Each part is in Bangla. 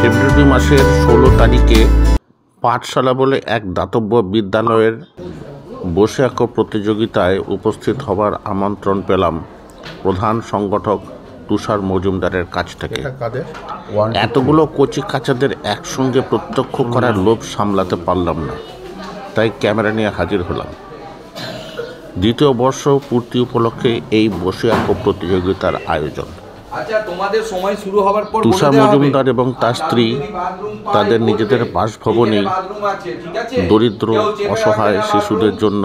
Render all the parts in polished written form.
ফেব্রুয়ারি মাসের 16 তারিখে পাঠশালা বলে এক দাতব্য বিদ্যালয়ের বসে আঁকো প্রতিযোগিতায় উপস্থিত হবার আমন্ত্রণ পেলাম প্রধান সংগঠক তুষার মজুমদারের কাছ থেকে। এতগুলো কচি কাচাদের একসঙ্গে প্রত্যক্ষ করার লোভ সামলাতে পারলাম না, তাই ক্যামেরা নিয়ে হাজির হলাম। দ্বিতীয় বর্ষ পূর্তি উপলক্ষে এই বসে আঁকো প্রতিযোগিতার আয়োজন। তুষার মজুমদার এবং তার স্ত্রী তাদের নিজেদের বাসভবনেই দরিদ্র অসহায় শিশুদের জন্য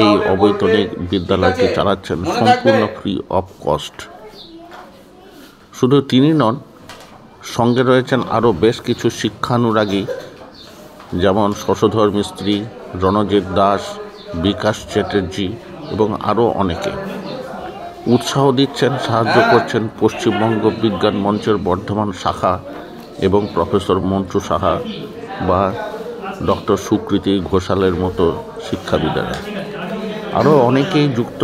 এই অবৈতনিক বিদ্যালয়টি চালাচ্ছেন সম্পূর্ণ ফ্রি অফ কস্ট। শুধু তিনি নন, সঙ্গে রয়েছেন আরও বেশ কিছু শিক্ষানুরাগী, যেমন শশধর মিস্ত্রি, রণজিৎ দাস, বিকাশ চ্যাটার্জি এবং আরও অনেকে। উৎসাহ দিচ্ছেন, সাহায্য করছেন পশ্চিমবঙ্গ বিজ্ঞান মঞ্চের বর্ধমান শাখা এবং প্রফেসর মন্টু সাহা বা ডক্টর সুকৃতি ঘোষালের মতো শিক্ষাবিদেরা। আরও অনেকেই যুক্ত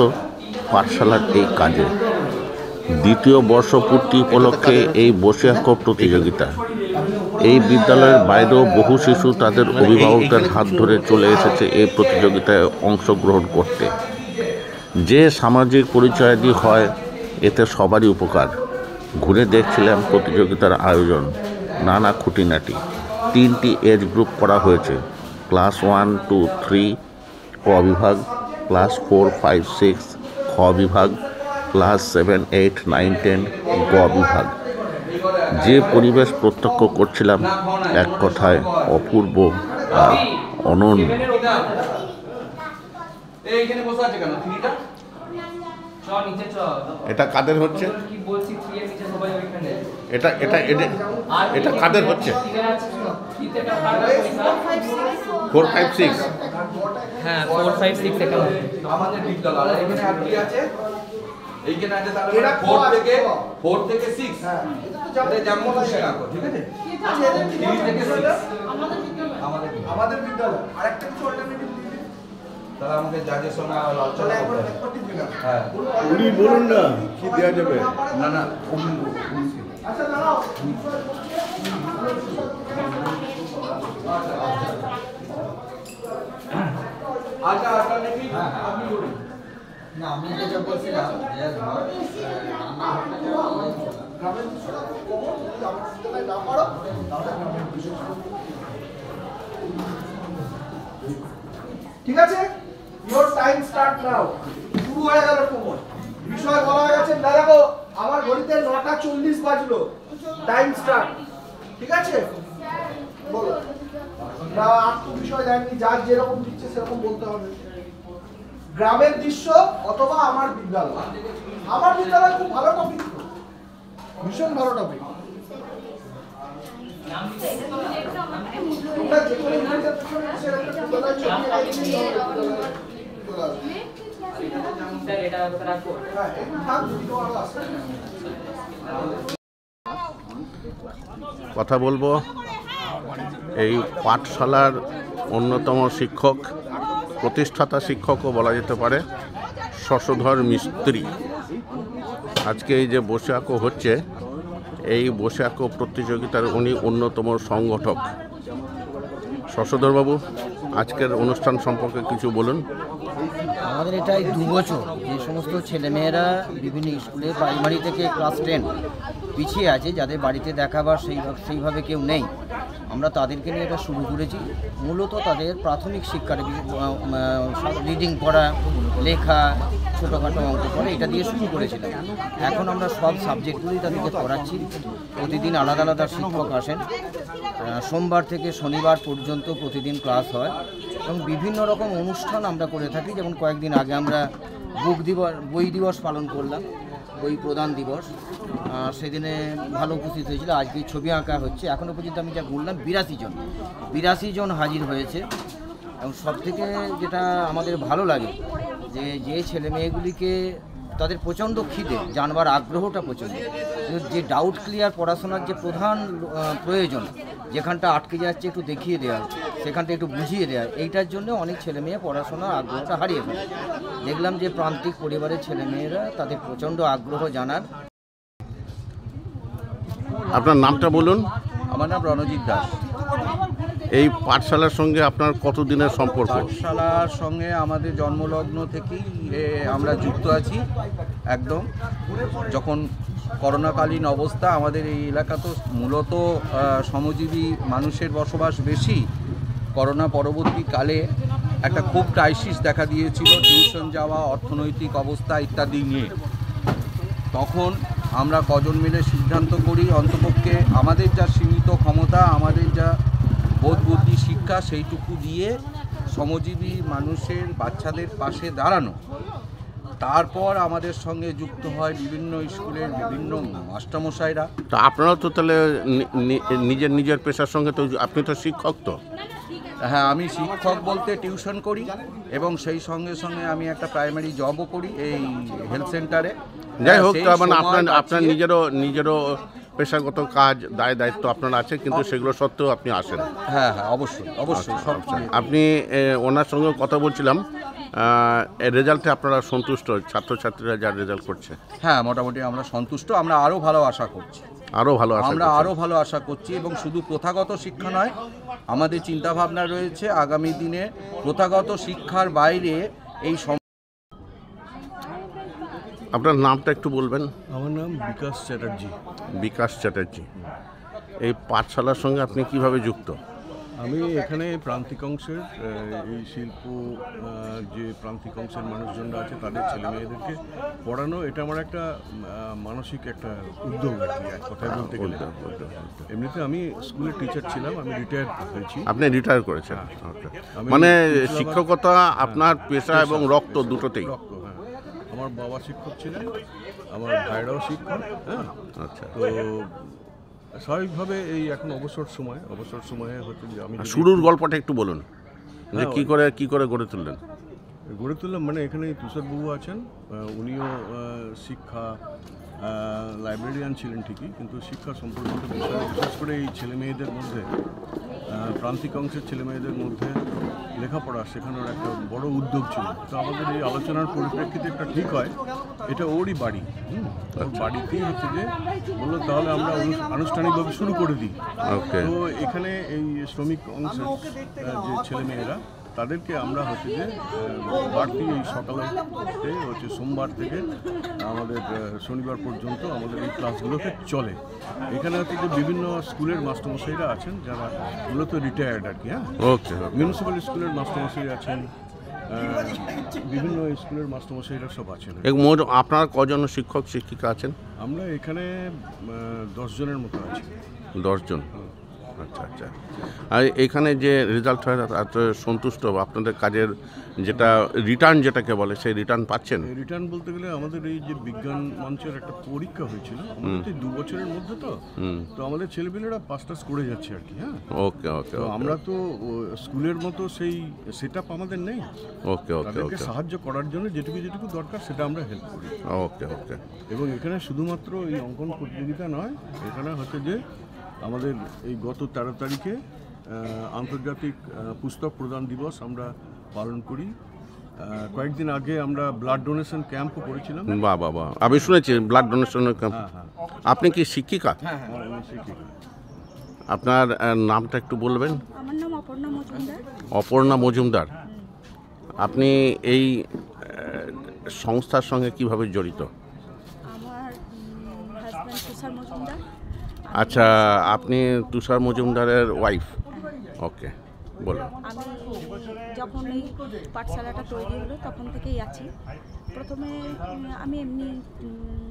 পাঠশালার এই কাজে। দ্বিতীয় বর্ষপূর্তি উপলক্ষে এই বসে আঁকো প্রতিযোগিতা। এই বিদ্যালয়ের বাইরেও বহু শিশু তাদের অভিভাবকদের হাত ধরে চলে এসেছে এই প্রতিযোগিতায় অংশগ্রহণ করতে। যে সামাজিক পরিচয়াদি হয়, এতে সবারই উপকার। ঘুরে দেখছিলাম প্রতিযোগিতার আয়োজন, নানা খুঁটিনাটি। 3টি এজ গ্রুপ করা হয়েছে: ক্লাস 1, 2, 3 ক বিভাগ, ক্লাস 4, 5, 6 খ বিভাগ, ক্লাস 7, 8, 9, 10 গ বিভাগ। যে পরিবেশ প্রত্যক্ষ করছিলাম, এক কথায় অপূর্ব আর অনন্য। এটা কাদের হচ্ছে? এটা এটা এটা এটা কাদের হচ্ছে? 4, 5, 6 হ্যাঁ 4, 5, 6 এটা আমাদের বিদ্যালয়। এখানে আর কি আছে? এইখানে আছে তাহলে 4 থেকে 6। হ্যাঁ, এটা তো যাবে যেমন খুশি রাখো, ঠিক আছে? 3 থেকে 6 আমাদের বিদ্যালয়। আরেকটা কিছু অল্টারনেটিভ দিন। তাহলে আমাদের জাজের সঙ্গে আলোচনা করতে হবে। হ্যাঁ, উনি বলুন না কি দেয়া যাবে। না না, আচ্ছা দাঁড়াও। আচ্ছা অল্টারনেটিভ আপনি বলুন। না, আমি যেটা বলছিলাম যে গ্রামের বিষয়টা খুব কমন, যদি আমার সিস্টেমে না পারো তাহলে গ্রামের বিষয়। ঠিক আছে, ইওর টাইম স্টার্ট নাও। শুরু হয়ে গেল কমন বিষয় বলা হয়ে গেছে। না দেখো, আমার ঘড়িতে 9:40 বাজলো। টাইম স্টার্ট, ঠিক আছে? বলো না, আর তো বিষয় দেয়নি, যার যেরকম দিচ্ছে সেরকম বলতে হবে। গ্রামের দৃশ্য অথবা আমার বিদ্যালয়। আমার বিদ্যালয় খুব ভালো টপিক, ভীষণ ভালো টপিক। তোমরা যে কোনো ইংরেজিতে সেরকম বিদ্যালয় ছবি লাগিয়ে স্যার এটা রাখো। হ্যাঁ, একটু থাক, যদি তোমার আসে। কথা বলবো এই পাঠশালার অন্যতম শিক্ষক, প্রতিষ্ঠাতা শিক্ষকও বলা যেতে পারে, শশধর মিস্ত্রি। আজকে এই যে বসে আঁকো হচ্ছে, এই বসে আঁকো প্রতিযোগিতার উনি অন্যতম সংগঠক। শশধরবাবু, আজকের অনুষ্ঠান সম্পর্কে কিছু বলুন। আমাদের এটাই 2 বছর যে সমস্ত ছেলেমেয়েরা বিভিন্ন স্কুলে প্রাইমারি থেকে ক্লাস 10 পিছিয়ে আছে, যাদের বাড়িতে দেখাবার সেইভাবে কেউ নেই, আমরা তাদেরকে নিয়ে এটা শুরু করেছি। মূলত তাদের প্রাথমিক শিক্ষার রিডিং পড়া, লেখা, ছোটোখাটো অঙ্ক পড়া, এটা দিয়ে শুরু করেছিলাম। এখন আমরা সব সাবজেক্টগুলোই তাদেরকে পড়াচ্ছি। প্রতিদিন আলাদা আলাদা শিক্ষক আসেন। সোমবার থেকে শনিবার পর্যন্ত প্রতিদিন ক্লাস হয় এবং বিভিন্ন রকম অনুষ্ঠান আমরা করে থাকি। যেমন কয়েকদিন আগে আমরা বই দিবস পালন করলাম, বই প্রদান দিবস। সেদিনে ভালো উপস্থিত হয়েছিল। আজকে ছবি আঁকা হচ্ছে। এখনও পর্যন্ত আমি যা বললাম 82 জন হাজির হয়েছে। এবং সবথেকে যেটা আমাদের ভালো লাগে যে ছেলে মেয়েগুলিকে তাদের প্রচণ্ড খিদে, জানবার আগ্রহটা প্রচণ্ড, যে ডাউট ক্লিয়ার পড়াশোনার যে প্রধান প্রয়োজন, যেখানটা আটকে যাচ্ছে একটু দেখিয়ে দেওয়া, সেখানটা একটু বুঝিয়ে দেওয়া, এইটার জন্য অনেক ছেলেমেয়ে পড়াশোনার আগ্রহটা হারিয়ে ফেলে। দেখলাম যে প্রান্তিক পরিবারের ছেলেমেয়েরা তাদের প্রচণ্ড আগ্রহ জানার। আপনার নামটা বলুন। আমার নাম রণজিৎ দাস। এই পাঠশালার সঙ্গে আপনার কতদিনের সম্পর্ক? পাঠশালার সঙ্গে আমাদের জন্মলগ্ন থেকেই আমরা যুক্ত আছি একদম। যখন করোনাকালীন অবস্থা, আমাদের এই এলাকা তো মূলত শ্রমজীবী মানুষের বসবাস বেশি। করোনা পরবর্তীকালে একটা খুব ক্রাইসিস দেখা দিয়েছিল টিউশন যাওয়া, অর্থনৈতিক অবস্থা ইত্যাদি নিয়ে। তখন আমরা কজন মিলে সিদ্ধান্ত করি অন্তপক্ষে আমাদের যা সীমিত ক্ষমতা, আমাদের যা বোধ বুদ্ধি শিক্ষা, সেইটুকু দিয়ে শ্রমজীবী মানুষের বাচ্চাদের পাশে দাঁড়ানো। তারপর আমাদের সঙ্গে যুক্ত হয় বিভিন্ন স্কুলের বিভিন্ন মাস্টারমশাইরা। তা আপনারাও তো তাহলে নিজের নিজের পেশার সঙ্গে তো আপনি তো শিক্ষক তো? হ্যাঁ, আমি শিক্ষক বলতে টিউশন করি এবং সেই সঙ্গে সঙ্গে আমি একটা প্রাইমারি জবও করি এই হেলথ সেন্টারে। যাই হোক, তার মানে আপনার নিজেরও পেশাগত কাজ দায়িত্ব আপনার আছে, কিন্তু সেগুলো সত্ত্বেও আপনি আসেন। হ্যাঁ, অবশ্যই সব। আপনি ওনার সঙ্গে কথা বলছিলাম, রেজাল্টে আপনারা সন্তুষ্ট? ছাত্রছাত্রীরা যা রেজাল্ট করছে? হ্যাঁ, মোটামুটি আমরা সন্তুষ্ট। আমরা আরও ভালো আশা করছি। আরও ভালো আশা করছি এবং শুধু প্রথাগত শিক্ষা নয়, আমাদের চিন্তাভাবনা রয়েছে আগামী দিনে প্রথাগত শিক্ষার বাইরে এই। আপনার নামটা একটু বলবেন? আমার নাম বিকাশ চ্যাটার্জি। এই পাঠশালার সঙ্গে আপনি কিভাবে যুক্ত? আমি এখানে প্রান্তিক অংশের এই শিল্প যে প্রান্তিক অংশের মানুষজনরা আছে তাদের ছেলে মেয়েদেরকে পড়ানো, এটা আমার একটা মানসিক একটা উদ্যোগ আর কি, এক কথায় বলতে গেলে। এমনিতে আমি স্কুলের টিচার ছিলাম, আমি রিটায়ার হয়েছি। আপনি রিটায়ার করেছেন? মানে শিক্ষকতা আপনার পেশা এবং রক্ত দুটোতেই? রক্ত, হ্যাঁ। আমার বাবা শিক্ষক ছিলেন, আমার ভাইরাও শিক্ষক। হ্যাঁ, আচ্ছা। তো স্বাভাবিকভাবে এই এখন অবসর সময়ে হচ্ছে যে আমি শুরুর গল্পটা একটু বলুন, যে কি করে গড়ে তুললাম। মানে এখানে তুষারবাবু আছেন, উনিও শিক্ষা লাইব্রেরিয়ান ছিলেন ঠিকই, কিন্তু শিক্ষা সম্পর্কিত বিষয় বিশেষ করে এই ছেলে মেয়েদের মধ্যে, প্রান্তিক অংশের ছেলে মেয়েদের মধ্যে লেখাপড়া শেখানোর একটা বড় উদ্যোগ ছিল। তো আমাদের এই আলোচনার পরিপ্রেক্ষিতে একটা ঠিক হয়, এটা ওরই বাড়ি, ওর বাড়িতেই হচ্ছে যে বললো তাহলে আমরা আনুষ্ঠানিকভাবে শুরু করে দিই। তো এখানে এই শ্রমিক অংশের যে ছেলে মেয়েরা, তাদেরকে আমরা হচ্ছে যে বাড়তি এই সকালে হচ্ছে সোমবার থেকে আমাদের শনিবার পর্যন্ত আমাদের এই ক্লাসগুলোতে চলে। এখানে হচ্ছে যে বিভিন্ন স্কুলের মাস্টারমশাইরা আছেন যারা মূলত রিটায়ার্ড আর কি। হ্যাঁ, মিউনিসিপ্যাল স্কুলের মাস্টারমশাই আছেন, বিভিন্ন স্কুলের মাস্টারমশাইরা সব আছেন। আপনার কজন শিক্ষক শিক্ষিকা আছেন? আমরা এখানে 10 জনের মতো আছি। 10 জন? আচ্ছা। আর এখানে যে রেজাল্ট হয় তাতে সন্তুষ্ট? আপনাদের কাজের যেটা রিটার্ন যেটাকে বলে, সেই রিটার্ন পাচ্ছেন? রিটার্ন বলতে গেলে আমাদের এই যে বিজ্ঞান মঞ্চের একটা পরীক্ষা হয়েছিল আমাদের 2 বছরের মধ্যে, তো আমাদের ছেলেপেলেরা পাস টাস করে যাচ্ছে আর কি। হ্যাঁ, ওকে। আমরা তো স্কুলের মতো সেই সেটআপ আমাদের নেই। ওকে। সাহায্য করার জন্য যেটুকু দরকার সেটা আমরা হেল্প করি। ওকে। এবং এখানে শুধুমাত্র এই অঙ্কন প্রতিযোগিতা নয়, এখানে হচ্ছে যে আমাদের এই গত 13 তারিখে আন্তর্জাতিক পুস্তক প্রদান দিবস আমরা পালন করি। কয়েকদিন আগে আমরা ব্লাড ডোনেশন ক্যাম্পও করেছিলাম। বাবা, আমি শুনেছি ব্লাড ডোনেশনের ক্যাম্প। আপনি কি শিক্ষিকা? হ্যাঁ, আমি শিক্ষিকা। আপনার নামটা একটু বলবেন? আমার নাম অপর্ণা মজুমদার। অপর্ণা মজুমদার। আপনি এই সংস্থার সঙ্গে কিভাবে জড়িত? আমার হাজব্যান্ড তুষার মজুমদার। আচ্ছা, আপনি তুষার মজুমদারের ওয়াইফ? ওকে, বলুন। আমি যখন এই পাঠশালাটা তৈরি হলো তখন থেকেই আছি। প্রথমে আমি এমনি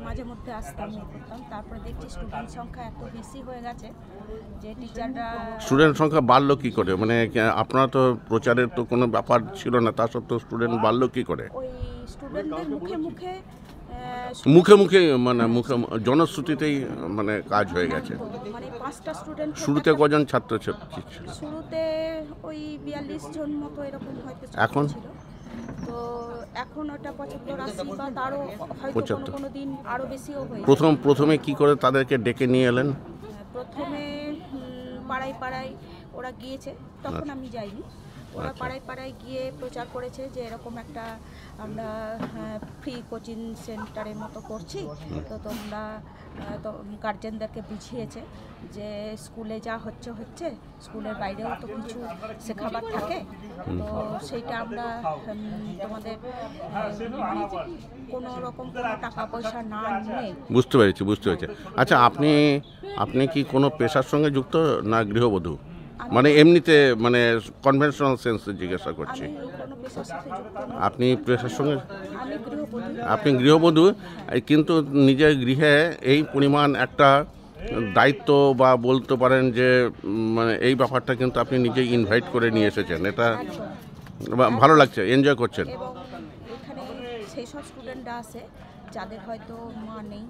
মাঝে মধ্যে আসতাম, করতাম। তারপরে দেখছি স্টুডেন্ট সংখ্যা এত বেশি হয়ে গেছে যে টিচাররা। স্টুডেন্ট সংখ্যা বাড়লো কি করে? মানে আপনারা তো প্রচারের তো কোনো ব্যাপার ছিল না, তা সত্ত্বেও স্টুডেন্ট বাড়লো কি করে? ওই স্টুডেন্টদের মুখে মানে জনশ্রুতিতেই মানে কাজ হয়ে গেছে। মানে 5টা স্টুডেন্ট। শুরুতে কজন ছাত্রছাত্রী ছিল? শুরুতে ওই 42 জন মতো এরকম হয়তো এখন ছিল। তো এখন ওটা 75-80 বা তারও হয়তো কোনো দিন আরও বেশিও হয়েছে। প্রথমে কি করে তাদেরকে ডেকে নিয়ে এলেন? প্রথমে পাড়ায় ওরা গিয়েছে, তখন আমি যাইনি। ওরা আচ্ছা। পাড়ায় পাড়ায় গিয়ে প্রচার করেছে যে এরকম একটা আমরা ফ্রি কোচিং সেন্টারের মতো করছি, তো তোমরা তো গার্জেনদেরকে বুঝিয়েছে যে স্কুলে যা হচ্ছে স্কুলের বাইরেও তো কিছু শেখাবার থাকে, তো সেইটা আমরা তোমাদের কোনো রকম কোনো টাকা পয়সা না নিয়ে। বুঝতে পেরেছি। আচ্ছা, আপনি কি কোনো পেশার সঙ্গে যুক্ত না গৃহবধূ? মানে এমনিতে মানে কনভেনশনাল সেন্সে জিজ্ঞাসা করছি। আমি কোনো পেশার সাথে যুক্ত না, আপনি পেশার সঙ্গে আমি গৃহবধূ। আপনি গৃহবধূ, কিন্তু নিজের গৃহে এই পরিমাণ একটা দায়িত্ব বা বলতে পারেন যে মানে এই ব্যাপারটা কিন্তু আপনি নিজেই ইনভাইট করে নিয়ে এসেছেন, এটা ভালো লাগছে, এনজয় করছেন। এবং এখানে সেই সব স্টুডেন্টরা আছে যাদের হয়তো মা নেই,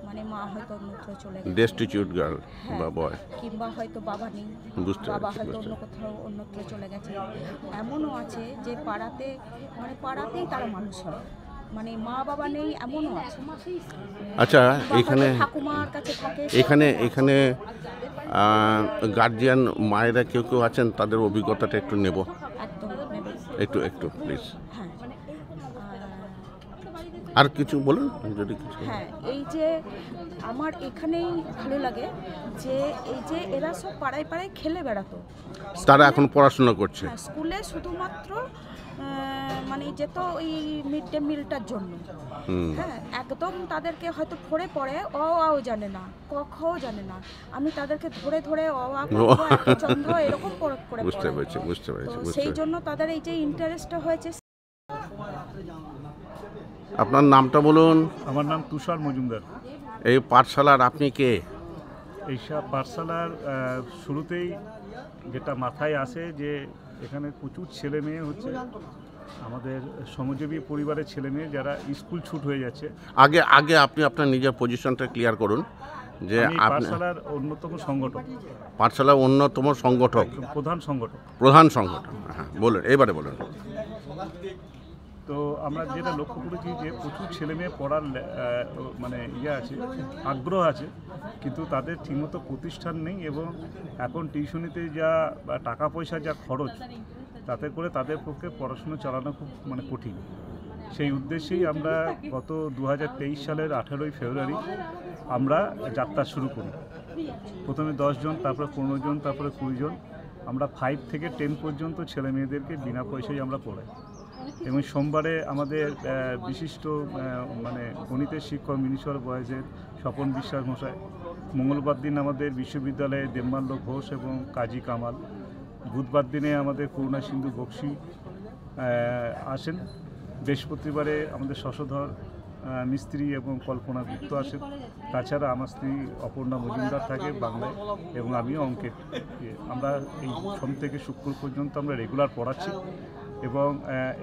মানে মা হয়তো অন্যত্র চলে গেছে, ডেস্টিটিউট গার্ল বা বয়, কিংবা হয়তো বাবা নেই, বুঝতে বাবা পেরেছি, হয়তো অন্য কোথাও অন্যত্র চলে গেছে। এমনও আছে যে পাড়াতেই তারা মানুষ হয়, মানে মা বাবা নেই, এমনও আছে। আচ্ছা, বা এখানে হয়তো ঠাকুমার কাছে থাকে। এখানে গার্জিয়ান মায়েরা কেউ আছেন, তাদের অভিজ্ঞতাটা একটু নেব, একদম নেবে। একটু প্লিজ। হ্যাঁ, আর কিছু বলুন যদি কিছু। হ্যাঁ, এই যে আমার এখানেই ভালো লাগে যে এই যে এরা সব পাড়ায় পাড়ায় খেলে বেড়াতো, তারা এখন পড়াশোনা করছে। হ্যাঁ, স্কুলে শুধুমাত্র মানে যেত ওই মিড ডে মিলটার জন্য। হ্যাঁ, একদম তাদেরকে হয়তো পড়ে অ আও জানে না, ক খও জানে না, আমি তাদেরকে ধরে অ আ ক খ একটা চন্দ্র এরকম করে বুঝতে পড়াই। পেরেছি। তো সেই জন্য তাদের এই যে ইন্টারেস্টটা হয়েছে। আপনার নামটা বলুন। আমার নাম তুষার মজুমদার। এই পাঠশালার আপনি কে? এইসব পাঠশালার শুরুতেই যেটা মাথায় আসে যে এখানে প্রচুর ছেলে মেয়ে হচ্ছে, আমাদের শ্রমজীবী পরিবারের ছেলে মেয়ে যারা স্কুল ছুট হয়ে যাচ্ছে। আগে আপনি আপনার নিজের পজিশনটা ক্লিয়ার করুন যে আমি আপনি পাঠশালার অন্যতম সংগঠক, পাঠশালার অন্যতম সংগঠক, প্রধান সংগঠক। হ্যাঁ, বলুন, এবারে বলুন। তো আমরা যেটা লক্ষ্য করেছি যে প্রচুর ছেলে মেয়ে পড়ার মানে আছে, আগ্রহ আছে, কিন্তু তাদের ঠিকমতো প্রতিষ্ঠান নেই, এবং এখন টিউশনিতে যা টাকা পয়সা যা খরচ, তাতে করে তাদের পক্ষে পড়াশুনো চালানো খুব মানে কঠিন। সেই উদ্দেশ্যেই আমরা গত 2023 সালের 18ই ফেব্রুয়ারি আমরা যাত্রা শুরু করি। প্রথমে 10 জন, তারপরে 15 জন, তারপরে 20 জন। আমরা 5 থেকে 10 পর্যন্ত ছেলে মেয়েদেরকে বিনা পয়সায় আমরা পড়াই। এবং সোমবারে আমাদের বিশিষ্ট মানে গণিতের শিক্ষক মিনিশ্বর বয়েজের স্বপন বিশ্বাস মশাই, মঙ্গলবার দিন আমাদের বিশ্ববিদ্যালয়ে দেবমাল্য ঘোষ এবং কাজী কামাল, বুধবার দিনে আমাদের করুণা সিন্ধু বক্সি আসেন, বৃহস্পতিবারে আমাদের শশধর মিস্ত্রি এবং কল্পনা গুপ্ত আসেন, তাছাড়া আমার স্ত্রী অপর্ণা মজুমদার থাকে বাংলায়, এবং আমিও অঙ্কের। আমরা এই সোম থেকে শুক্র পর্যন্ত আমরা রেগুলার পড়াচ্ছি, এবং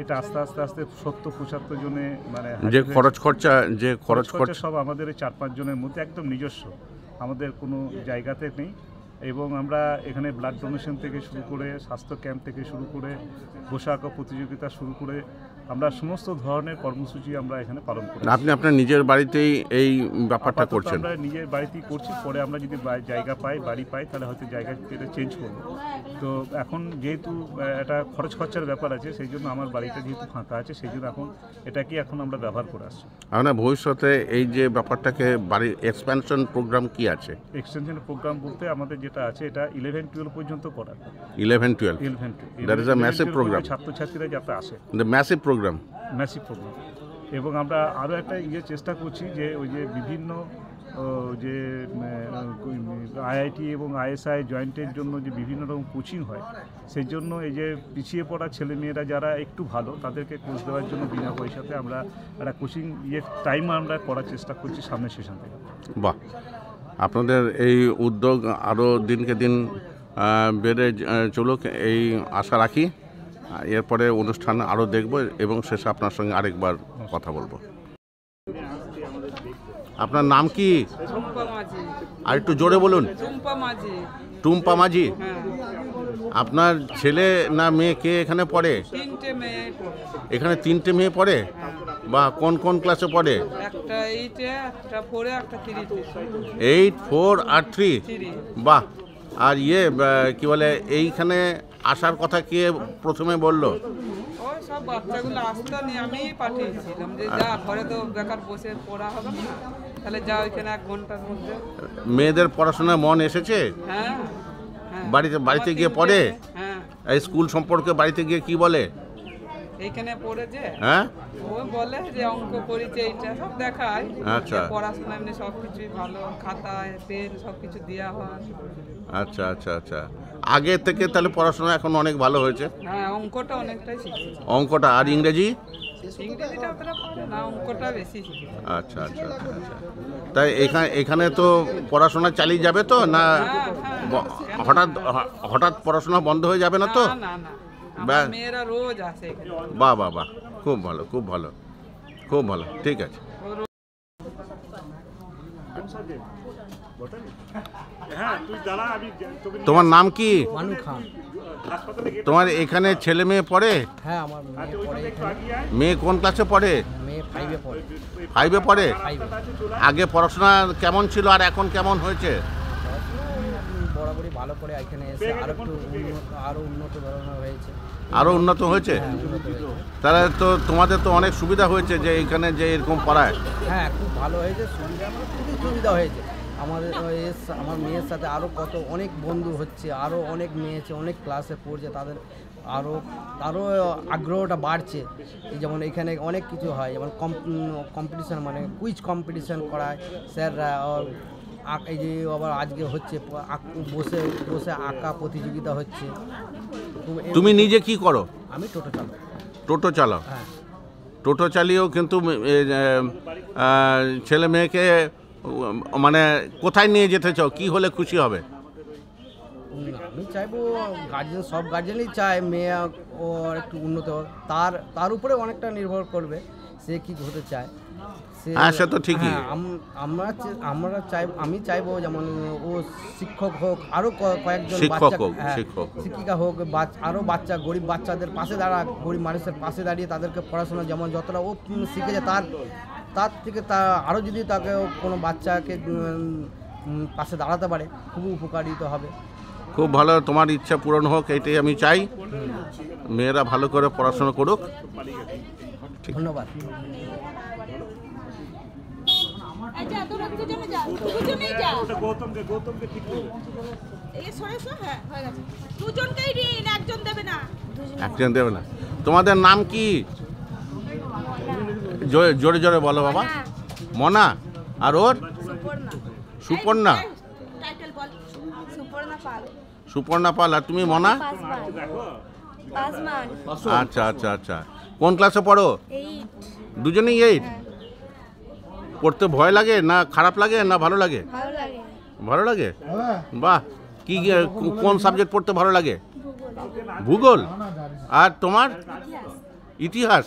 এটা আস্তে আস্তে 70-75 জনে মানে যে খরচ খরচা সব আমাদের 4-5 জনের মধ্যে একদম নিজস্ব, আমাদের কোনো জায়গাতে নেই। এবং আমরা এখানে ব্লাড ডোনেশন থেকে শুরু করে, স্বাস্থ্য ক্যাম্প থেকে শুরু করে, বসে আঁকা প্রতিযোগিতা শুরু করে, আমরা সমস্ত ধরনের কর্মসূচি আমরা এখানে পালন করি। আপনি আপনার নিজের বাড়িতেই এই ব্যাপারটা করছেন? আমরা নিজের বাড়িতেই করছি, পরে আমরা যদি জায়গা পাই, বাড়ি পাই, তাহলে হয়তো জায়গা চেঞ্জ করবো। তো এখন যেহেতু একটা খরচার ব্যাপার আছে, সেই জন্য আমার বাড়িটা যেহেতু ফাঁকা আছে, সেই জন্য এখন আমরা ব্যবহার করে আসছি। আপনার ভবিষ্যতে এই যে ব্যাপারটাকে বাড়ির এক্সপ্যানশন প্রোগ্রাম কি আছে? এক্সটেনশন প্রোগ্রাম বলতে আমাদের যেটা আছে, এটা 11-12 পর্যন্ত করার। 11-12 that is a massive programme. ছাত্রছাত্রীরা যাতে আসে, দ্য ম্যাসিভ প্রোগ্রাম। এবং আমরা আরও একটা চেষ্টা করছি যে ওই যে বিভিন্ন যে আইআইটি এবং আইএসআই জয়েন্টের জন্য যে বিভিন্ন রকম কোচিং হয়, সেই জন্য এই যে পিছিয়ে পড়া ছেলেমেয়েরা যারা একটু ভালো, তাদেরকে কোচ দেওয়ার জন্য বিনা পয়সাতে আমরা একটা কোচিং টাইম আমরা করার চেষ্টা করছি সামনের সেশন থেকে। বাহ, আপনাদের এই উদ্যোগ আরও দিনকে দিন বেড়ে চলুক, এই আশা রাখি। এরপরে অনুষ্ঠান আরও দেখব, এবং শেষে আপনার সঙ্গে আরেকবার কথা বলবো। আপনার নাম কি? আর একটু জোরে বলুন। টুম্পা মাঝি। আপনার ছেলে না মেয়ে কে এখানে পড়ে? এখানে 3টে মেয়ে পড়ে? বা কোন কোন ক্লাসে পড়ে? 8, 4 আর 3। বাহ। আর কি বলে, এইখানে আসার কথা কে প্রথমে বললো? ওই সব বাচ্চাগুলো আসতো নিয়ে আমিই পাঠিয়েছিলাম যে যা ঘরে তো বেকার বসে পড়া হবে না, তাহলে যা ওইখানে 1 ঘন্টার মধ্যে। মেয়েদের পড়াশোনায় মন এসেছে? হ্যাঁ হ্যাঁ। বাড়িতে গিয়ে পড়ে? হ্যাঁ। এই স্কুল সম্পর্কে বাড়িতে গিয়ে কি বলে? এইখানে পড়েছে, হ্যাঁ ও বলে যে অঙ্ক করেছে, এইটা সব দেখায়। আচ্ছা। পড়াশোনা এমনি সব কিছুই ভালো, খাতায় পেন সব কিছু দেওয়া হয়। আচ্ছা আচ্ছা আচ্ছা, আগে থেকে তাহলে পড়াশোনা এখন অনেক ভালো হয়েছে? হ্যাঁ, অঙ্কটা অনেকটাই শিখেছে। অঙ্কটা আর ইংরেজি? ইংরেজিটা অতটা পারে না, অঙ্কটা বেশি শিখেছে। আচ্ছা আচ্ছা আচ্ছা, তাই এখানে তো পড়াশোনা চালিয়ে যাবে তো না? হঠাৎ পড়াশোনা বন্ধ হয়ে যাবে না তো? না না না, আমার মেয়েরা রোজ আসে এখানে। বাহ বাহ বাহ, খুব ভালো খুব ভালো খুব ভালো, ঠিক আছে। তোমার নাম কি? মানু খান। তোমার এখানে ছেলে মেয়ে পড়ে? হ্যাঁ, আমার মেয়ে পড়ে এখানে। মেয়ে কোন ক্লাসে পড়ে? মেয়ে 5-এ পড়ে। 5-এ পড়ে? 5-এ। আগে পড়াশোনা কেমন ছিল আর এখন কেমন হয়েছে? বরাবরই ভালো করে এখানে এসে আরো উন্নত ধরনের হয়েছে। আরো উন্নত হয়েছে? হ্যাঁ, উন্নত হয়েছে। তাহলে তো তোমাদের তো অনেক সুবিধা হয়েছে যে এখানে যে এরকম পড়ায়। হ্যাঁ, খুব ভালো হয়েছে, সুবিধা মানে খুবই সুবিধা হয়েছে। আমার মেয়ের সাথে আরও অনেক বন্ধু হচ্ছে, আরও অনেক মেয়ে আছে, অনেক ক্লাসে পড়ছে, তাদের আরও আগ্রহটা বাড়ছে। যেমন এখানে অনেক কিছু হয়, যেমন কম্পিটিশান মানে কুইজ কম্পিটিশান করায় স্যাররা। এই যে আবার আজকে হচ্ছে বসে বসে আঁকা প্রতিযোগিতা হচ্ছে। তুমি নিজে কি করো? আমি টোটো চালাই। টোটো চালাও? হ্যাঁ। টোটো চালিয়েও কিন্তু ছেলে মেয়েকে মানে কোথায় নিয়ে যেতে চাও? কি হলে খুশি হবে? আমি চাইবো সব গার্জেনই চায় মেয়ে ও একটু উন্নত হোক, তার উপরে অনেকটা নির্ভর করবে সে কি হতে চায়। হ্যাঁ, সে তো ঠিকই। আমি চাইবো যেমন ও শিক্ষক হোক, আরও কয়েকজন শিক্ষিকা হোক, আরও গরিব বাচ্চাদের পাশে গরিব মানুষের পাশে দাঁড়িয়ে তাদেরকে পড়াশোনা যেমন যতটা ও শিখেছে তার থেকে আরও যদি তাকে কোনো বাচ্চাকে পাশে দাঁড়াতে পারে খুবই উপকারিত হবে। খুব ভালো, তোমার ইচ্ছা পূরণ হোক এটাই আমি চাই। মেয়েরা ভালো করে পড়াশোনা করুক। ধন্যবাদ। একজন দেবে না? তোমাদের নাম কি? জোরে জোরে বলো বাবা। মনা। আর ওর? সুপর্ণা। সুপর্ণা পাল। আর তুমি মনা? আচ্ছা আচ্ছা আচ্ছা, কোন ক্লাসে পড়ো? দুজনেই 8? পড়তে ভয় লাগে না খারাপ লাগে না ভালো লাগে? ভালো লাগে। বাহ, কি কোন সাবজেক্ট পড়তে ভালো লাগে? ভূগোল। আর তোমার? ইতিহাস।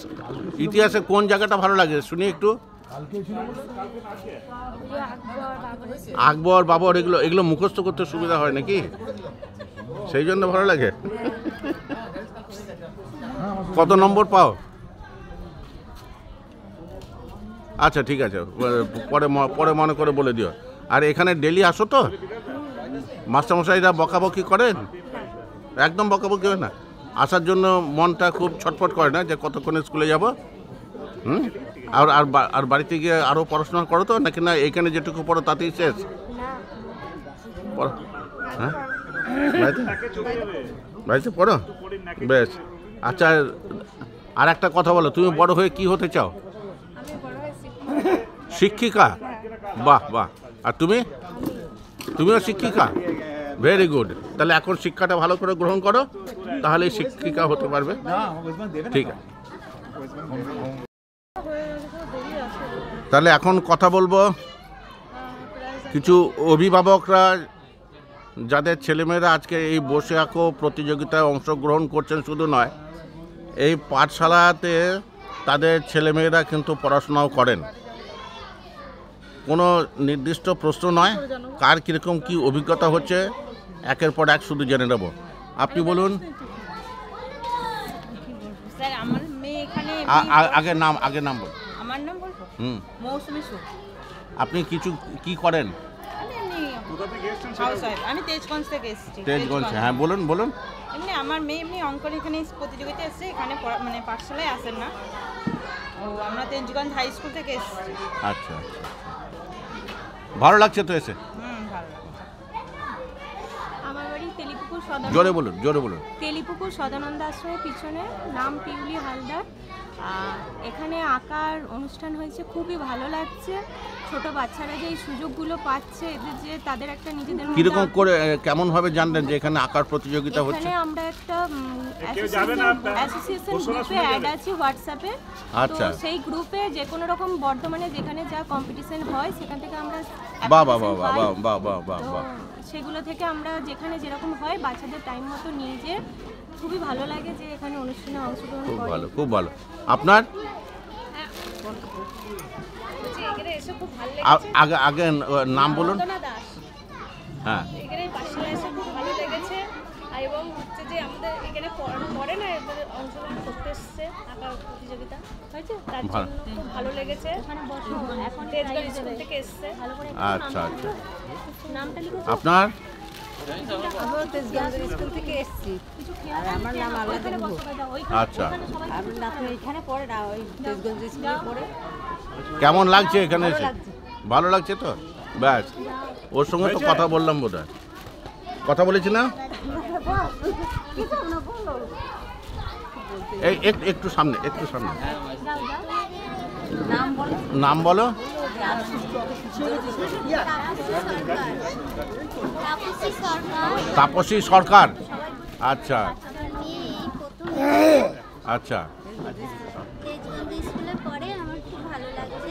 ইতিহাসে কোন জায়গাটা ভালো লাগে শুনি একটু? আকবর বাবর এগুলো মুখস্থ করতে সুবিধা হয় নাকি, সেই জন্য ভালো লাগে? কত নম্বর পাও? আচ্ছা ঠিক আছে, পরে মনে করে বলে দিও। আর এখানে ডেলি আসো তো? মাস্টারমশাইরা বকাবকি করেন? একদম বকাবকি হয় না? আসার জন্য মনটা খুব ছটফট করে না যে কতক্ষণে স্কুলে যাব? আর বাড়িতে গিয়ে আরও পড়াশোনা করো তো নাকি না এখানে যেটুকু পড়ো তাতেই শেষ? হ্যাঁ, বাড়িতে পড়ো? বেশ। আচ্ছা, আর একটা কথা বলো, তুমি বড় হয়ে কি হতে চাও? শিক্ষিকা। বাহ বাহ। আর তুমিও শিক্ষিকা? Very good. তাহলে এখন শিক্ষাটা ভালো করে গ্রহণ করো, তাহলে শিক্ষিকা হতে পারবে। ঠিক আছে, তাহলে এখন কথা বলবো কিছু অভিভাবকরা যাদের ছেলেমেয়েরা আজকে এই বসে আঁকো প্রতিযোগিতায় অংশগ্রহণ করছেন। শুধু নয়, এই পাঠশালাতে তাদের ছেলেমেয়েরা কিন্তু পড়াশোনাও করেন। কোনো নির্দিষ্ট প্রশ্ন নয়, কার কীরকম কী অভিজ্ঞতা হচ্ছে একের পর এক শুধু জেনে নেব। আপনি বলুন। আগে নাম বলুন। আমার নাম বলবো? মৌসুমী সুখ। আপনি কি করেন? কোথা থেকে এসেছেন সেটা হাউস ওয়াইফ। আমি তেজগঞ্জ থেকে এসেছি। তেজগঞ্জ, হ্যাঁ বলুন বলুন। এমনি আমার মেয়ে এমনি অঙ্কন এখানে প্রতিযোগিতা এসেছে, এখানে মানে পাঠশালায় আসেন না। ও আমরা তেজগঞ্জ হাই স্কুল থেকে এসেছি। আচ্ছা, ভালো লাগছে তো এসে? ভালো লাগছে। আমার বাড়ি তেলিপুকুর সদানন্দ, জোরে বলুন, জোরে বলুন। তেলিপুকুর সদানন্দ আশ্রমের পিছনে, নাম পিউলি হালদার। এখানে আঁকার অনুষ্ঠান হয়েছে, খুবই ভালো লাগছে। ছোট বাচ্চারা যে এই সুযোগগুলো পাচ্ছে, এদের যে তাদের একটা নিজেদের মধ্যে কিরকম করে কেমন ভাবে জানলেন যে এখানে আঁকার প্রতিযোগিতা হচ্ছে? এখানে আমরা একটা অ্যাসোসিয়েশন ঘোষণা গ্রুপে শুনে অ্যাড যাবেন। আছি হোয়াটসঅ্যাপে। আচ্ছা। তো সেই গ্রুপে যে কোনো রকম বর্ধমানে যেখানে যা কম্পিটিশন হয় সেখান থেকে আমরা বাহ বাহ বাহ application বাহ পাই। বাহ বাহ বাহ তো বাহ। সেগুলো থেকে আমরা যেখানে যেরকম হয় বাচ্চাদের টাইম মতো নিয়ে যেয়ে খুবই ভালো লাগে যে এখানে অনুষ্ঠানে অংশগ্রহণ খুব করে। ভালো, খুব ভালো। আপনার এখানে এসে খুব ভালো আগে আগে নাম বলুন। দাস। হ্যাঁ, এখানে পাঠশালায় এসে খুব ভালো লেগেছে, এবং হচ্ছে যে আমাদের এখানে পড়ে না, এদের অংশগ্রহণ করতে এসছে আঁকার প্রতিযোগিতা হয়েছে, তার ভালো। জন্য খুব ভালো লেগেছে। এখন তেজগঞ্জ স্কুল থেকে এসছে। আচ্ছা আচ্ছা। নামটা লিখে আপনার আমরা তেজগঞ্জ স্কুল থেকে এসেছি। আমার নাম আল্লাহ আচ্ছা, আমার নাতনি এখানে পড়ে না, ওই তেজগঞ্জ স্কুলে পড়ে। কেমন লাগছে এখানে এসে? ভালো লাগছে তো? ব্যাস, ওর সঙ্গে তো কথা বললাম বোধহয়। কথা বলেছি না? এই একটু সামনে, একটু সামনে। নাম বলো। তাপসী সরকার। আচ্ছা আচ্ছা স্কুলে পড়ে, আমার খুব ভালো লাগছে।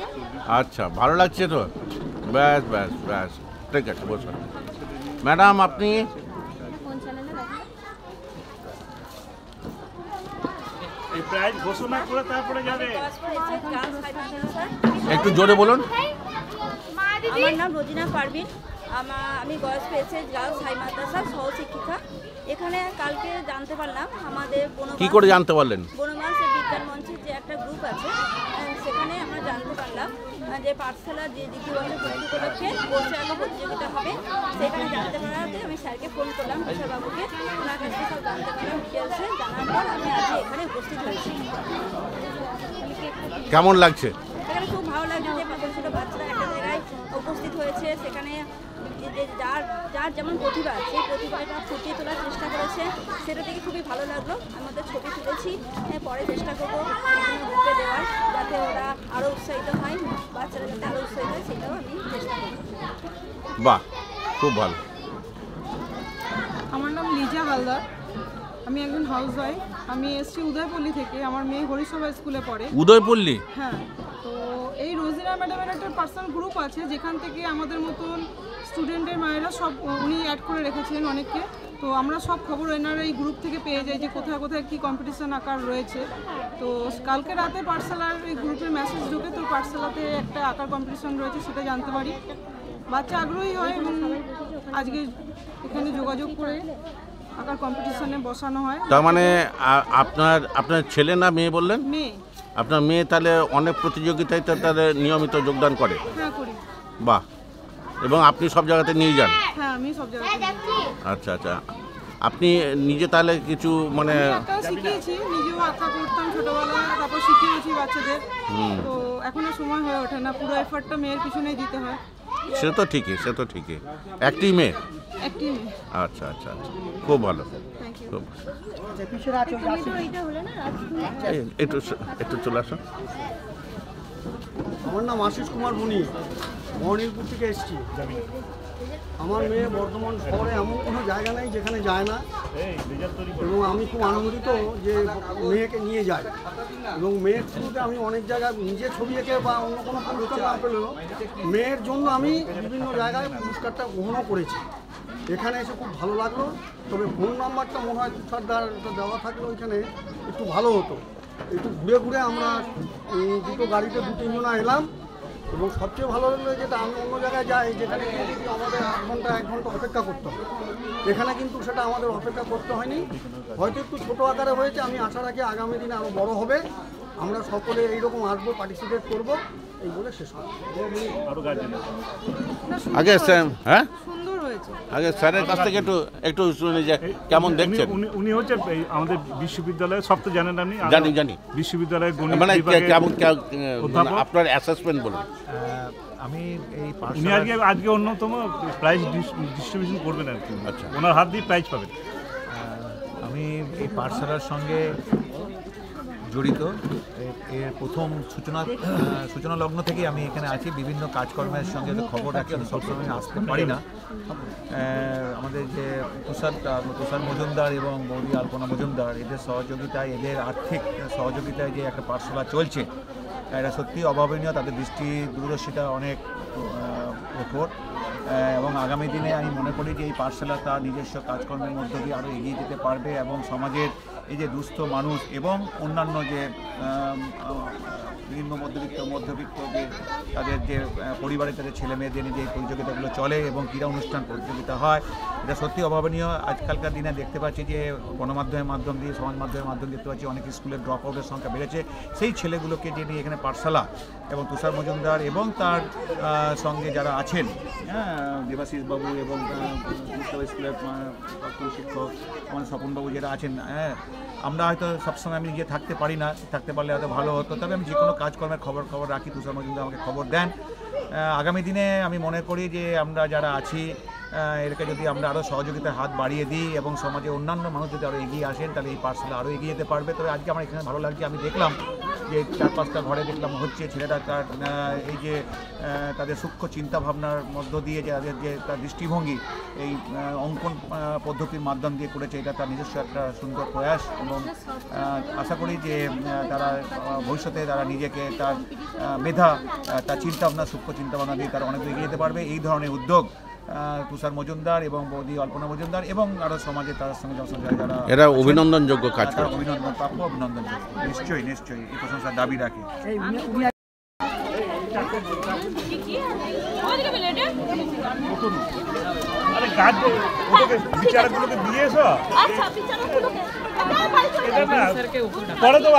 আচ্ছা, ভালো লাগছে তো? ব্যাস ব্যাস ব্যাস, ঠিক আছে বসুন। ম্যাডাম আপনি এই প্রাইজ ঘোষণা করে তারপরে যাবে। একটু জোরে বলুন। আমার নাম রোজিনা পারভিন, আমি বয়স পেয়েছে গার্লস হাই মাদ্রাসা সহশিক্ষিকা। এখানে কালকে জানতে পারলাম আমাদের কি করে জানতে পারলেন? বনমাস বিজ্ঞান মঞ্চের যে একটা গ্রুপ আছে, সেখানে আমরা জানতে পারলাম যে পাঠশালার যে দ্বিতীয় বর্ষের পরীক্ষা উপলক্ষে বসে আঁকা প্রতিযোগিতা হবে। সেখানে জানতে পারাতে আমি স্যারকে ফোন করলাম, বাবুকে, ওনার কাছে সব জানতে পারলাম ডিটেলসে। জানার পর আমি আজকে এখানে উপস্থিত হয়েছি। কেমন লাগছে? সেখানে খুব ভালো লাগছে যে ছোটো ছোটো বাচ্চারা একটা জায়গায় উপস্থিত হয়েছে। সেখানে যে যার যেমন প্রতিভা, সেই প্রতিভাটা ফুটিয়ে তোলার চেষ্টা করেছে, সেটা থেকে খুবই ভালো লাগলো। আমাদের ছবি তুলেছি, পরে চেষ্টা করবো বিভিন্ন গ্রুপে দেওয়ার, যাতে ওরা আরও উৎসাহিত হয়, বাচ্চারা যাতে আরও উৎসাহিত হয়, সেটাও আমি চেষ্টা করবো। বাহ, খুব ভালো। আমার নাম লিজা হালদার, আমি একজন হাউস ওয়াইফ। আমি এসছি উদয়পল্লী থেকে, আমার মেয়ে হরিসভা স্কুলে পড়ে। উদয়পল্লী? হ্যাঁ। তো এই রোজিনা ম্যাডামের একটা পার্সোনাল গ্রুপ আছে, যেখান থেকে আমাদের মতন স্টুডেন্টের মায়েরা সব উনি অ্যাড করে রেখেছেন অনেককে। তো আমরা সব খবর এনার এই গ্রুপ থেকে পেয়ে যাই যে কোথায় কোথায় কী কম্পিটিশান আঁকার রয়েছে। তো কালকে রাতে পাঠশালার এই গ্রুপের মেসেজ ঢুকে, তো পাঠশালাতে একটা আঁকার কম্পিটিশান রয়েছে, সেটা জানতে পারি। বাচ্চা আগ্রহী হয় এবং আজকে এখানে যোগাযোগ করে আঁকার কম্পিটিশানে বসানো হয়। তার মানে আপনার ছেলে না মেয়ে বললেন? মেয়ে। আপনার মেয়ে তাহলে অনেক প্রতিযোগিতায় তো তাহলে নিয়মিত যোগদান করে? হ্যাঁ, করি। বাহ, এবং আপনি সব জায়গাতে নিয়ে যান? হ্যাঁ, আমি সব জায়গায়। আচ্ছা আচ্ছা, আপনি নিজে তাহলে কিছু মানে আঁকা শিখিয়েছি, নিজেও আঁকা করতাম ছোটবেলায়, তারপর শিখিয়েছি বাচ্চাদের। তো এখনো সময় হয়ে ওঠে না, পুরো এফার্টটা মেয়ের পিছনেই দিতে হয়। সে তো ঠিকই, সে তো ঠিকই। একটি মেয়ে? একটি মেয়ে। আচ্ছা আচ্ছা আচ্ছা, খুব ভালো, খুব। একটু একটু চলে আসো। আমার নাম আশিস কুমার মুনি, মহনীরপুর থেকে এসেছি। আমার মেয়ে বর্ধমান শহরে এমন কোনো জায়গা নেই যেখানে যায় না, এবং আমি খুব আনন্দিত যে মেয়েকে নিয়ে যায়। এবং মেয়ের থ্রুতে আমি অনেক জায়গায় নিজে ছবি এঁকে বা অন্য কোনো পুরস্কার না পেলেও মেয়ের জন্য আমি বিভিন্ন জায়গায় পুরস্কারটা গ্রহণও করেছি। এখানে এসে খুব ভালো লাগলো। তবে ফোন নাম্বারটা মনে হয় তুষারদার দেওয়া থাকলে ওইখানে একটু ভালো হতো। একটু ঘুরে ঘুরে আমরা দুটো গাড়িতে 2-3 এলাম, এবং সবচেয়ে ভালো লাগলো যেটা আমি অন্য জায়গায় যাই যেখানে আমাদের 1 ঘন্টা অপেক্ষা করতে হয়, এখানে কিন্তু সেটা আমাদের অপেক্ষা করতে হয়নি। হয়তো একটু ছোটো আকারে হয়েছে, আমি আশা রাখি আগামী দিনে আরও বড় হবে। আমরা সকলে এইরকম আসবো, পার্টিসিপেট করবো, এই বলে শেষ করবো। আগে হ্যাঁ, সুন্দর আগে স্যারের কাছ থেকে একটু শুনে যে কেমন দেখছেন। উনি হচ্ছে আমাদের বিশ্ববিদ্যালয়ে, সব তো জানেন আপনি? জানি বিশ্ববিদ্যালয়ের গণিত মানে বিভাগের কেমন অধ্যাপক। আপনার অ্যাসেসমেন্ট বলুন। আমি এই উনি আজকে অন্যতম প্রাইজ ডিস্ট্রিবিউশন করবেন আর কি। আচ্ছা, ওনার হাত দিয়ে প্রাইজ পাবেন। আমি এই পাঠশালার সঙ্গে জড়িত। এর প্রথম সূচনা লগ্ন থেকেই আমি এখানে আছি। বিভিন্ন কাজকর্মের সঙ্গে খবর রাখি, সবসময় আসতে পারি না। আমাদের যে তুষার মজুমদার এবং বৌদি আলপনা মজুমদার, এদের সহযোগিতায়, এদের আর্থিক সহযোগিতায় যে একটা পাঠশালা চলছে, এটা সত্যি অভাবনীয়। তাদের দৃষ্টি দূরদর্শিতা অনেক ওপর, এবং আগামী দিনে আমি মনে করি যে এই পাঠশালা তার নিজস্ব কাজকর্মের মধ্য দিয়ে আরও এগিয়ে যেতে পারবে এবং সমাজের এই যে দুস্থ মানুষ এবং অন্যান্য যে নিম্ন মধ্যবিত্ত যে তাদের যে পরিবারের তাদের ছেলে মেয়েদের নিয়ে যে প্রতিযোগিতাগুলো চলে এবং ক্রীড়া অনুষ্ঠান প্রতিযোগিতা হয়, এটা সত্যি অভাবনীয়। আজকালকার দিনে দেখতে পাচ্ছি যে গণমাধ্যমের মাধ্যম দিয়ে, সমাজ মাধ্যমের মাধ্যম দেখতে পাচ্ছি অনেক স্কুলের ড্রপ আউটের সংখ্যা বেড়েছে। সেই ছেলেগুলোকে যে নিয়ে এখানে পাঠশালা এবং তুষার মজুমদার এবং তার সঙ্গে যারা আছেন, দেবাশিস বাবু এবং স্কুলের প্রাক্তন শিক্ষক আমাদের স্বপনবাবু যারা আছেন, আমরা হয়তো সবসময় আমি নিজে থাকতে পারি না, থাকতে পারলে হয়তো ভালো হতো। তবে আমি যে কোনো কাজকর্মের খবর রাখি, তুষার মজুমদার আমাকে খবর দেন। আগামী দিনে আমি মনে করি যে আমরা যারা আছি এরকে যদি আমরা আরও সহযোগিতার হাত বাড়িয়ে দিই এবং সমাজে অন্যান্য মানুষ যদি আরও এগিয়ে আসেন, তাহলে এই পাঠশালা আরও এগিয়ে যেতে পারবে। তবে আজকে আমার এখানে ভালো লাগছে, আমি দেখলাম যে 4-5টা ঘরে দেখলাম হচ্ছে ছেলেরা তার এই যে তাদের সূক্ষ্ম চিন্তাভাবনার মধ্য দিয়ে যে তার দৃষ্টিভঙ্গি এই অঙ্কন পদ্ধতির মাধ্যম দিয়ে করেছে, এটা তার নিজস্ব একটা সুন্দর প্রয়াস। এবং আশা করি যে তারা ভবিষ্যতে তারা নিজেকে তার মেধা, তার চিন্তাভাবনা, সূক্ষ্ম চিন্তাভাবনা দিয়ে তারা অনেক এগিয়ে যেতে পারবে। এই ধরনের উদ্যোগ তুষার মজুমদার এবং বৌদি অল্পনা মজুমদার এবং আরও সমাজে তার সঙ্গে যারা এরা অভিনন্দনযোগ্য কাজ করে, অভিনন্দন প্রাপ্য, অভিনন্দনযোগ্য। নিশ্চয়ই এই প্রশংসার দাবি রাখে। আরে গাছ বিচারকগুলোকে দিয়েছো? এটা না পড়ে তো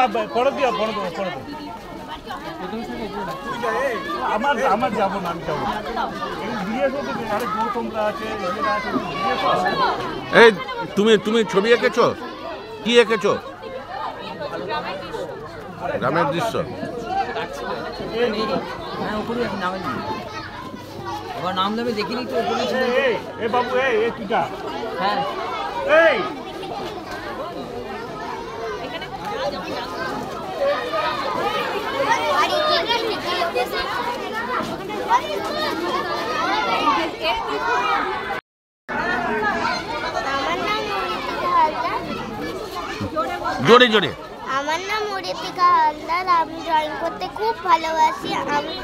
আমার যাবো না, আমি যাবো। এই তুমি ছবি এঁকেছো? কি এঁকেছো? গ্রামের দৃশ্য। নাম দামে দেখিনি তো। বাবু কিটা? হ্যাঁ জোরে জোরে। আমার নাম মরিতিকা হালদার, আমি ড্রয়িং করতে খুব ভালোবাসি। আমি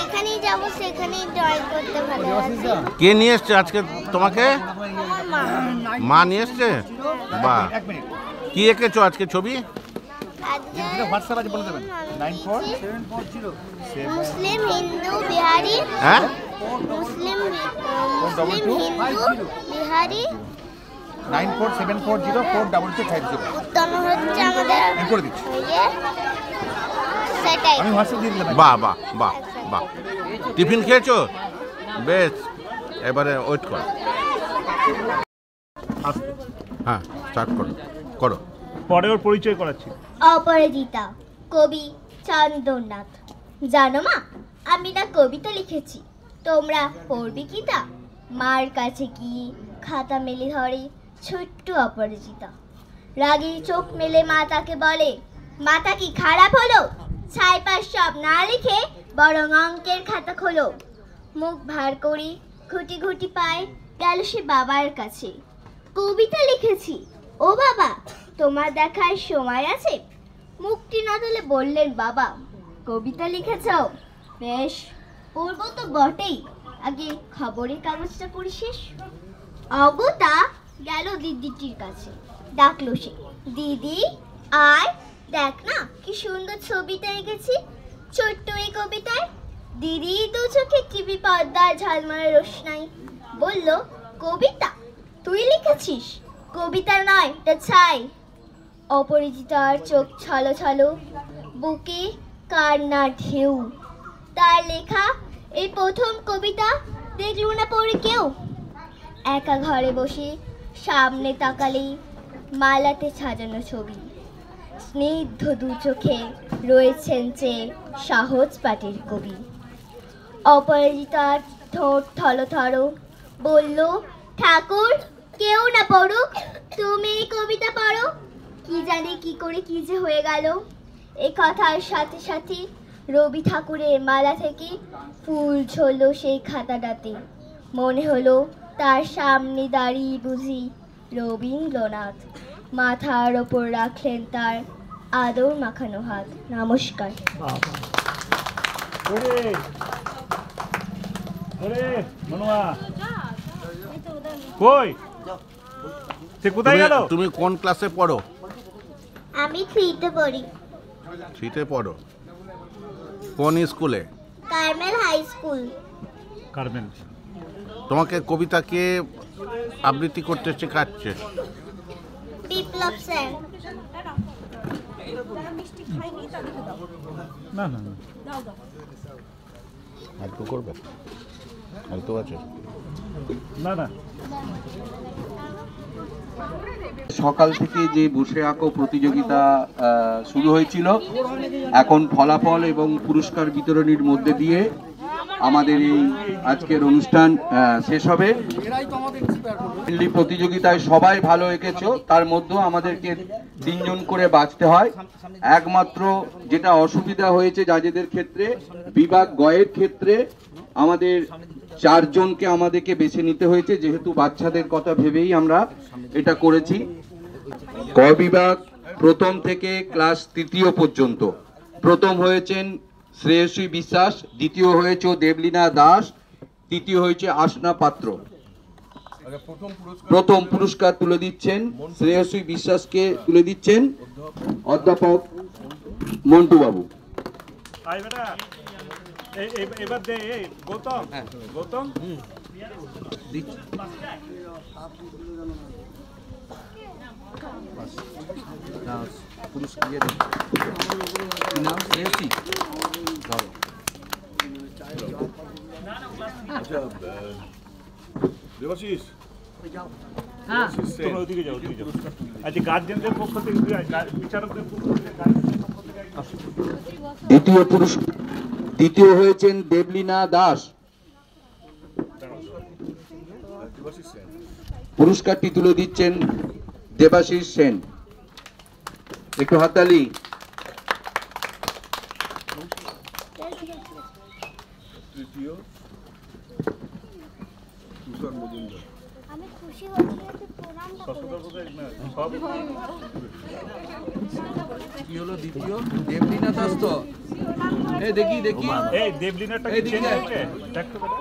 এখানেই যাব, সেখানেই ড্রয়িং করতে ভালোবাসি। কে নিয়ে এসছে আজকে তোমাকে? মা নিয়ে এসছে? বাহ, কি এঁকেছো আজকে ছবি? মুসলিম, হিন্দু, বিহারি। হ্যাঁ, মুসলিম, হিন্দু, বিহারি। 9474042250 উত্তম হচ্ছে আমাদের সেটাই। বাহ বাহ বাহ বাহ। টিফিন খেয়েছো? বেশ, এবারে ওয়েট করো। হ্যাঁ, স্টার্ট করো। পরে ওর পরিচয় করাচ্ছি। অপরাজিতা, কবি চন্দ্রনাথ। জানো মা, আমি না কবিতা লিখেছি, তোমরা পড়বে কি তা? মার কাছে কি খাতা মেলে ধরে ছোট্ট অপরাজিতা। রাগে চোখ মেলে মা তাকে বলে, মাতা কি খারাপ হলো? ছাইপাশ সব না লিখে বরং অঙ্কের খাতা খোলো। মুখ ভার করে ঘুটি ঘুটি পায় গেল সে বাবার কাছে। কবিতা লিখেছি। ও বাবা, তোমার দেখার সময় আছে? মুখটি না তুলে বললেন বাবা, কবিতা লিখেছ? বেশ, পড়বো তো বটেই, আগে খবরের কাগজটা পড়ি শেষ। অগতা গেল দিদিটির কাছে, ডাকলো সে, দিদি আয়, দেখ না কি সুন্দর ছবিটা এঁকেছি ছোট্ট এই কবিতায়। দিদি দু চোখে টিভি পর্দার ঝলমলে রোশনাই বলল, কবিতা তুই লিখেছিস? কবিতা নয়, এটা ছাই। অপরিচিতার চোখ ছলো ছলো, বুকে কান্না ঢেউ। তার লেখা এই প্রথম কবিতা দেখল না পড়ে কেউ। একা ঘরে বসে সামনে তাকালেই মালাতে সাজানো ছবি, স্নিগ্ধ দু চোখে রয়েছেন চেয়ে সহজ পাটির কবি। অপরাজিতার ঠোঁট থলথল, বলল ঠাকুর কেউ না পড়ুক, তুমি এই কবিতা পড়ো। কি জানি কি করে কি যে হয়ে গেল। এই কথার সাথে সাথে রবি ঠাকুরের মালা থেকে ফুল ঝরল সেই খাতাটাতে। মনে হলো তার সামনে দাঁড়িয়ে বুঝি রবীন্দ্রনাথ। মাথার ওপর রাখলেন তার আদর মাখানো হাত। নমস্কার। তুমি কোন ক্লাসে পড়ো? আমি 3তে পড়ি। 3তে পড়ো? কোন স্কুলে? Carmel high school. কার্মেল। তোমাকে কবিতা কে আবৃত্তি করতে শেখাচ্ছে? বিপ্লব স্যার। না না একটু করবে? একটু আছে না না। সকাল থেকে যে বসে আঁকো প্রতিযোগিতা শুরু হয়েছিল, এখন ফলাফল এবং পুরস্কার বিতরণীর মধ্যে দিয়ে আমাদের এই আজকের অনুষ্ঠান শেষ হবে। প্রতিযোগিতায় সবাই ভালো এঁকেছো, তার মধ্যেও আমাদেরকে 3 জন করে বাছতে হয়। একমাত্র যেটা অসুবিধা হয়েছে যাদের ক্ষেত্রে, বিভাগ গয়ের ক্ষেত্রে আমাদের 4 জনকে আমাদেরকে বেছে নিতে হয়েছে, যেহেতু বাচ্চাদের কথা ভেবেই আমরা এটা করেছি। ক বিভাগ প্রথম থেকে ক্লাস 3 পর্যন্ত। প্রথম হয়েছেন শ্রেয়সী বিশ্বাস, দ্বিতীয় হয়েছে দেবলীনা দাস, তৃতীয় হয়েছে আসনা পাত্র। প্রথম পুরস্কার তুলে দিচ্ছেন শ্রেয়সী বিশ্বাসকে তুলে দিচ্ছেন অধ্যাপক মন্টু বাবু। এবার দে গৌতম। গৌতম দেবাশিস, তোমরা ওদিকে যাও, ওদিকে যাও। আচ্ছা, গার্জেনদের পক্ষ থেকে, বিচারকদের পক্ষ থেকে, দ্বিতীয় হয়েছেন দেবলীনা দাস। পুরস্কারটি তুলে দিচ্ছেন দেবাশিস সেন। একটু হাততালি। তৃতীয় তুষার মজুমদার। আমি খুশি হচ্ছি যে প্রণাম কি হলো দ্বিতীয়? দেবলীনা দাস তো। এই দেখি দেখি, এই দেবলীনাটা কি চেঞ্জ হচ্ছে? দেখো বেটা।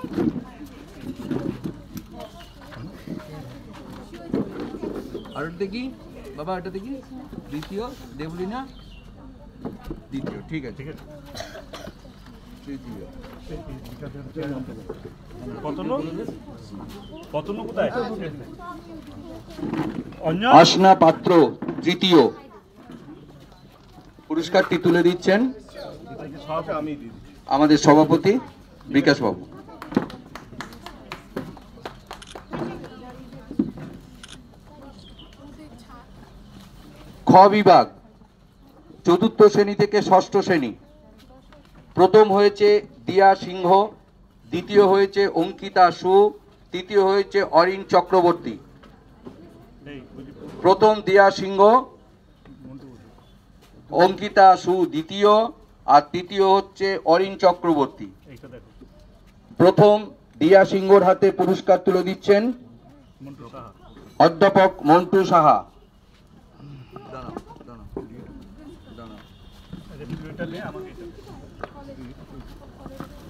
আর দেখি বাবা, এটা দেখি। দ্বিতীয় দেবলীনা, দ্বিতীয়। ঠিক আছে, ঠিক আছে। তৃতীয় আসনা পাত্র তৃতীয়। পুরস্কারটি তুলে দিচ্ছেন আমাদের সভাপতি বিকাশ বাবু। খ বিভাগ 4র্থ শ্রেণী থেকে 6ষ্ঠ শ্রেণী। প্রথম হয়েছে দিয়া সিংহ, দ্বিতীয় হয়েছে অঙ্কিতা সু, তৃতীয় হয়েছে অরিন চক্রবর্তী। প্রথম দিয়া সিংহ, অঙ্কিতা সু দ্বিতীয়, আর তৃতীয় হচ্ছে অরিন চক্রবর্তী। প্রথম দিয়া সিংহর হাতে পুরস্কার তুলে দিচ্ছেন অধ্যাপক মন্টু সাহা।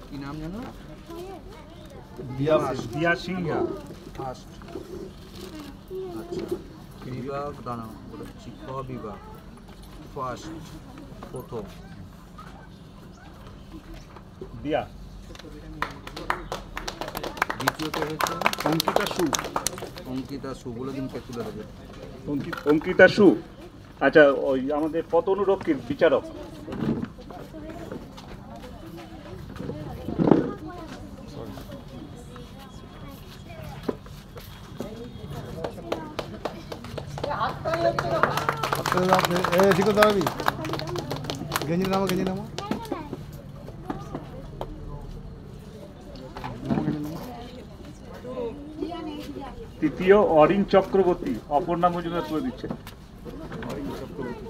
কি নাম জানো? দিয়া সিংহ। ফার্স্ট। আচ্ছা, বিভাগ দাঁড়াও, ওটা হচ্ছে ক বিভাগ। ফার্স্ট, প্রথম। দিয়া। দ্বিতীয়ত হচ্ছে অঙ্কিতা সু। অঙ্কিতা সু, বলে দিন কে তুলে দেবে। অঙ্কিতা সু। আচ্ছা, ওই আমাদের পথ অনুরক্ষীর বিচারক। ঠিক আছে দাঁড়াবি গেঞ্জি নামো তৃতীয় অরিন চক্রবর্তী, অপর্ণা মজুমদার করে দিচ্ছে। অরিন চক্রবর্তী।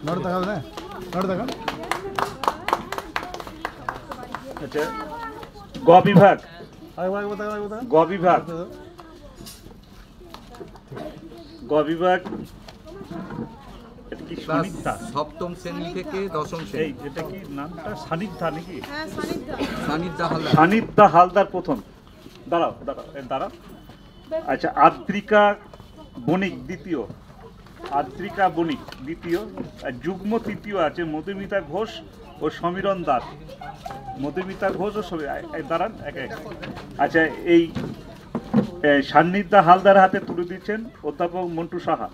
নোট দেখাবে না, নোট দেখান। আচ্ছা, গ বিভাগ, এটা কি সানিধ্যা? সপ্তম শ্রেণী থেকে দশম শ্রেণী। এটা কি নামটা সানিধ্যা নাকি? সানিধ্যা হালদার প্রথম। দাঁড়াও। আচ্ছা, আদ্রিকা বণিক দ্বিতীয়, আর যুগ্ম তৃতীয় আছে মধুমিতা ঘোষ ও সমীরণ দাস। দাঁড়ান এক। আচ্ছা, এই সান্নিধ্যা হালদার হাতে তুলে দিচ্ছেন অধ্যাপক মন্টু সাহা।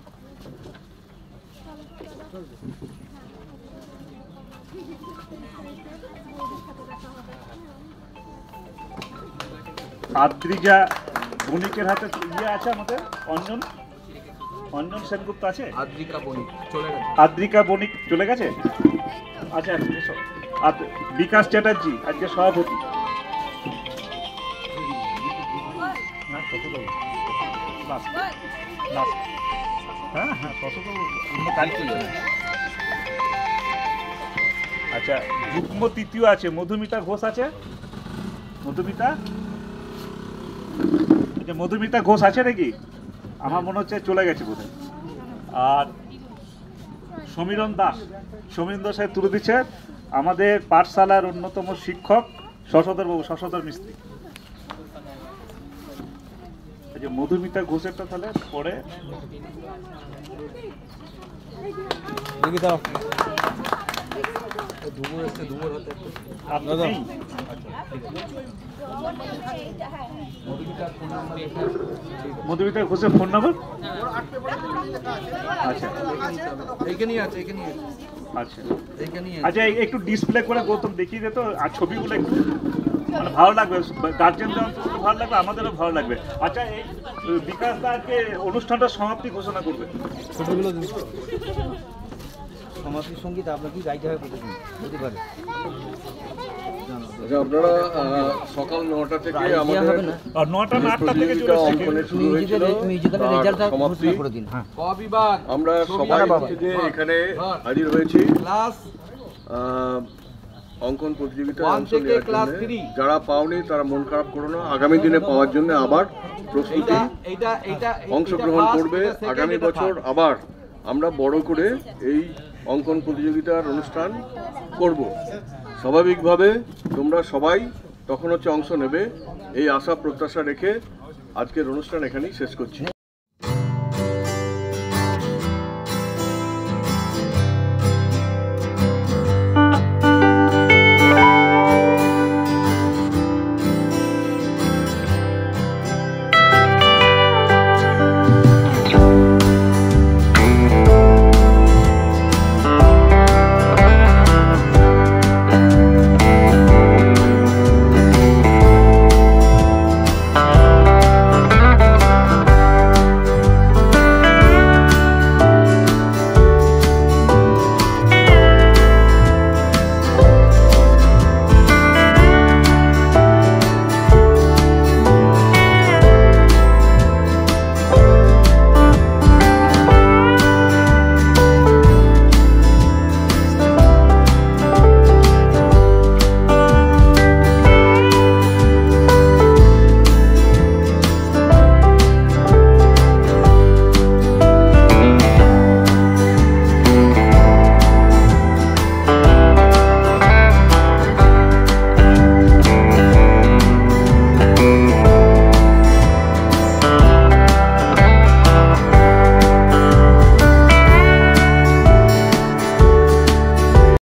আদ্রিজা বণিকের হাতে আছে আমাদের অঞ্জন সেনগুপ্ত আছে। আদ্রিকা বণিক চলে গেছে। আচ্ছা, আর বিকাশ চ্যাটার্জি আজকে সভাপতি। আচ্ছা, যুগ্ম তৃতীয় আছে মধুমিতা ঘোষ আছে। মধুমিতা ঘোষ আছে নাকি? আমার মনে হচ্ছে চলে গেছে বোধহয়। আর সমীরণ দাস সাহেব তুলে দিচ্ছে আমাদের পাঠশালার অন্যতম শিক্ষক শশধর মিস্ত্রি। মধুমিতা ঘোষেরটা তাহলে পরে মধুমিতা ঘোষের ফোন নাম্বার। আচ্ছা, আচ্ছা, একটু ডিসপ্লে করে গৌতম দেখিয়ে দে তো, আর ছবিগুলো একটু মানে ভালো লাগবে, গার্জেনদের ভালো লাগবে, আমাদেরও ভালো লাগবে। আচ্ছা, এই বিকাশ দাকে অনুষ্ঠানটা সমাপ্তি ঘোষণা করবে। ছবিগুলো সমাপ্তির সঙ্গীত আপনার কি গাইতে হয় প্রতিদিন হতে পারে? আপনারা সকাল 9টা থেকে আমাদের প্রতিযোগিতা অঙ্কনের শুরু হয়েছিল। আমরা সবাই যে এখানে হাজির হয়েছি অঙ্কন প্রতিযোগিতায় অংশ নেওয়ার জন্য। যারা পাওনি তারা মন খারাপ করো না, আগামী দিনে পাওয়ার জন্য আবার প্রস্তুতি অংশগ্রহণ করবে। আগামী বছর আবার আমরা বড় করে এই অঙ্কন প্রতিযোগিতার অনুষ্ঠান করব। স্বাভাবিকভাবে তোমরা সবাই তখন অংশ নেবে, এই আশা প্রত্যাশা রেখে আজকের অনুষ্ঠান এখানেই শেষ করছি।